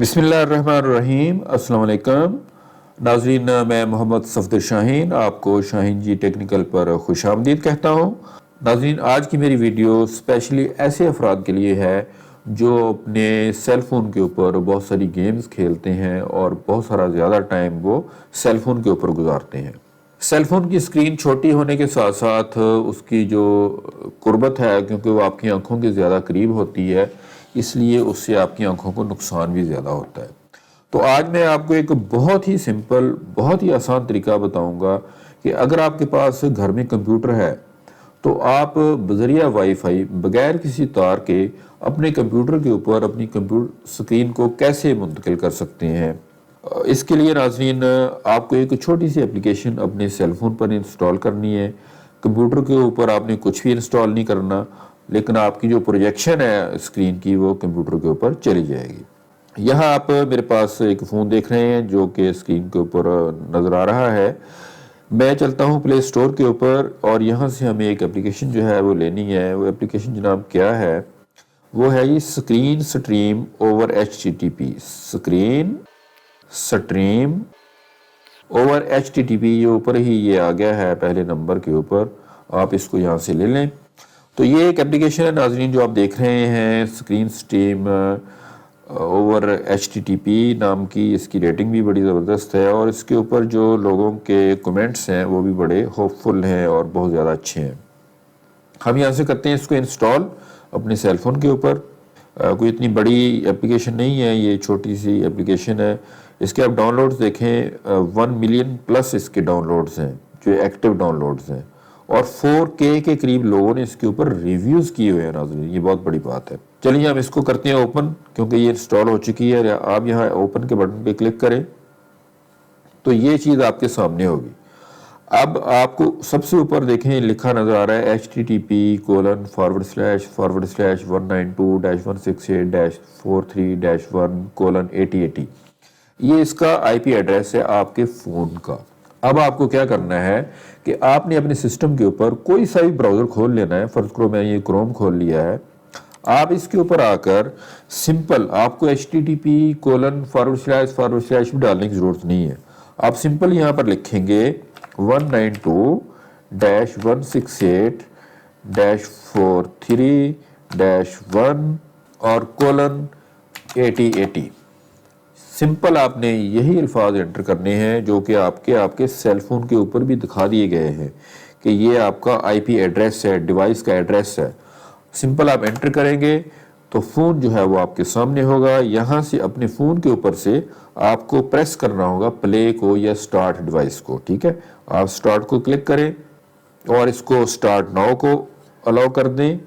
بسم اللہ الرحمن الرحیم۔ السلام علیکم ناظرین، میں محمد صفدر شاہین آپ کو شاہین جی ٹیکنیکل پر خوش آمدید کہتا ہوں۔ ناظرین، آج کی میری ویڈیو اسپیشلی ایسے افراد کے لیے ہے جو اپنے سیل فون کے اوپر بہت ساری گیمز کھیلتے ہیں اور بہت سارا زیادہ ٹائم وہ سیل فون کے اوپر گزارتے ہیں۔ سیل فون کی اسکرین چھوٹی ہونے کے ساتھ ساتھ اس کی جو قربت ہے، کیونکہ وہ آپ کی آنکھوں کے زیادہ قریب ہوتی ہے، اس لیے اس سے آپ کی آنکھوں کو نقصان بھی زیادہ ہوتا ہے۔ تو آج میں آپ کو ایک بہت ہی سمپل، بہت ہی آسان طریقہ بتاؤں گا کہ اگر آپ کے پاس گھر میں کمپیوٹر ہے تو آپ بذریعہ وائی فائی بغیر کسی تار کے اپنے کمپیوٹر کے اوپر اپنی کمپیوٹر اسکرین کو کیسے منتقل کر سکتے ہیں۔ اس کے لیے ناظرین، آپ کو ایک چھوٹی سی اپلیکیشن اپنے سیل فون پر انسٹال کرنی ہے۔ کمپیوٹر کے اوپر آپ نے کچھ بھی انسٹال نہیں کرنا، لیکن آپ کی جو پروجیکشن ہے اسکرین کی وہ کمپیوٹر کے اوپر چلی جائے گی۔ یہاں آپ میرے پاس ایک فون دیکھ رہے ہیں جو کہ اسکرین کے اوپر نظر آ رہا ہے۔ میں چلتا ہوں پلے اسٹور کے اوپر اور یہاں سے ہمیں ایک اپلیکیشن جو ہے وہ لینی ہے۔ وہ اپلیکیشن جناب کیا ہے؟ وہ ہے یہ screen stream over HTTP۔ Screen stream over HTTP، یہ اوپر ہی یہ آ گیا ہے پہلے نمبر کے اوپر، آپ اس کو یہاں سے لے لیں۔ تو یہ ایک اپلیکیشن ہے ناظرین جو آپ دیکھ رہے ہیں، اسکرین سٹریم اوور HTTP نام کی۔ اس کی ریٹنگ بھی بڑی زبردست ہے اور اس کے اوپر جو لوگوں کے کمنٹس ہیں وہ بھی بڑے ہوپ فل ہیں اور بہت زیادہ اچھے ہیں۔ ہم یہاں سے کرتے ہیں اس کو انسٹال اپنے سیل فون کے اوپر۔ کوئی اتنی بڑی اپلیکیشن نہیں ہے، یہ چھوٹی سی اپلیکیشن ہے۔ اس کے آپ ڈاؤن لوڈز دیکھیں، 1 ملین پلس اس کے ڈاؤن لوڈز ہیں جو ایکٹیو ڈاؤن لوڈز ہیں، اور 4K کے قریب لوگوں نے اس کے اوپر ریویوز کیے ہوئے ہیں ناظرین۔ یہ بہت بڑی بات ہے۔ چلیے ہم اس کو کرتے ہیں اوپن، کیونکہ یہ انسٹال ہو چکی ہے۔ آپ یہاں اوپن کے بٹن پہ کلک کریں تو یہ چیز آپ کے سامنے ہوگی۔ اب آپ کو سب سے اوپر دیکھیں لکھا نظر آ رہا ہے http://192.168-143-1/8080۔ یہ اس کا IP ایڈریس ہے آپ کے فون کا۔ اب آپ کو کیا کرنا ہے کہ آپ نے اپنے سسٹم کے اوپر کوئی سا بھی براؤزر کھول لینا ہے۔ فرض کرو میں یہ کروم کھول لیا ہے۔ آپ اس کے اوپر آ کر سمپل، آپ کو http:// بھی ڈالنے کی ضرورت نہیں ہے۔ آپ سمپل یہاں پر لکھیں گے 192.168-43-1 اور :8080۔ سمپل آپ نے یہی الفاظ انٹر کرنے ہیں جو کہ آپ کے سیل فون کے اوپر بھی دکھا دیے گئے ہیں کہ یہ آپ کا IP ایڈریس ہے، ڈیوائس کا ایڈریس ہے۔ سمپل آپ انٹر کریں گے تو فون جو ہے وہ آپ کے سامنے ہوگا۔ یہاں سے اپنے فون کے اوپر سے آپ کو پریس کرنا ہوگا پلے کو یا سٹارٹ ڈیوائس کو، ٹھیک ہے؟ آپ سٹارٹ کو کلک کریں اور اس کو سٹارٹ ناؤ کو الاؤ کر دیں۔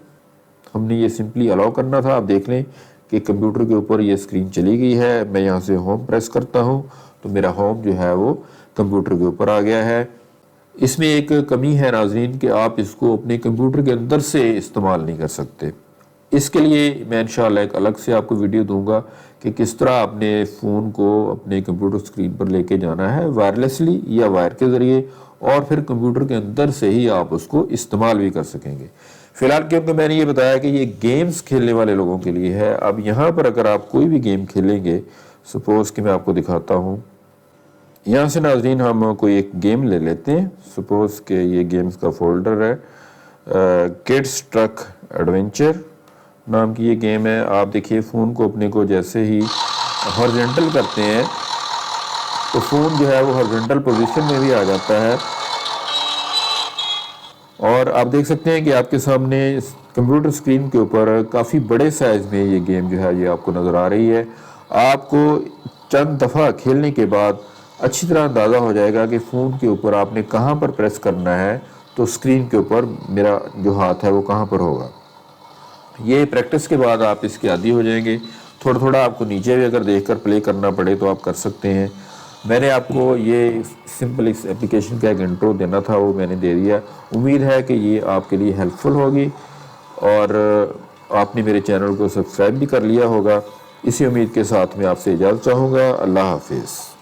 ہم نے یہ سمپلی الاؤ کرنا تھا۔ آپ دیکھ لیں کہ کمپیوٹر کے اوپر یہ اسکرین چلی گئی ہے۔ میں یہاں سے ہوم پریس کرتا ہوں تو میرا ہوم جو ہے وہ کمپیوٹر کے اوپر آ گیا ہے۔ اس میں ایک کمی ہے ناظرین کہ آپ اس کو اپنے کمپیوٹر کے اندر سے استعمال نہیں کر سکتے۔ اس کے لیے میں انشاءاللہ ایک الگ سے آپ کو ویڈیو دوں گا کہ کس طرح اپنے فون کو اپنے کمپیوٹر اسکرین پر لے کے جانا ہے، وائرلیسلی یا وائر کے ذریعے، اور پھر کمپیوٹر کے اندر سے ہی آپ اس کو استعمال بھی کر سکیں گے۔ فی الحال کیونکہ میں نے یہ بتایا کہ یہ گیمز کھیلنے والے لوگوں کے لیے ہے۔ اب یہاں پر اگر آپ کوئی بھی گیم کھیلیں گے، سپوز کہ میں آپ کو دکھاتا ہوں، یہاں سے ناظرین ہم کوئی ایک گیم لے لیتے ہیں۔ سپوز کہ یہ گیمز کا فولڈر ہے، کڈس ٹرک ایڈونچر نام کی یہ گیم ہے۔ آپ دیکھیے فون کو اپنے کو جیسے ہی ہارزنٹل کرتے ہیں تو فون جو ہے وہ ہارزنٹل پوزیشن میں بھی آ جاتا ہے، اور آپ دیکھ سکتے ہیں کہ آپ کے سامنے کمپیوٹر اسکرین کے اوپر کافی بڑے سائز میں یہ گیم جو ہے یہ آپ کو نظر آ رہی ہے۔ آپ کو چند دفعہ کھیلنے کے بعد اچھی طرح اندازہ ہو جائے گا کہ فون کے اوپر آپ نے کہاں پر پریس کرنا ہے، تو اسکرین کے اوپر میرا جو ہاتھ ہے وہ کہاں پر ہوگا۔ یہ پریکٹس کے بعد آپ اس کے عادی ہو جائیں گے۔ تھوڑا تھوڑا آپ کو نیچے بھی اگر دیکھ کر پلے کرنا پڑے تو آپ کر سکتے ہیں۔ میں نے آپ کو یہ سمپل اس اپلیکیشن کا ایک انٹرو دینا تھا، وہ میں نے دے دیا۔ امید ہے کہ یہ آپ کے لیے ہیلپ فل ہوگی اور آپ نے میرے چینل کو سبسکرائب بھی کر لیا ہوگا۔ اسی امید کے ساتھ میں آپ سے اجازت چاہوں گا۔ اللہ حافظ۔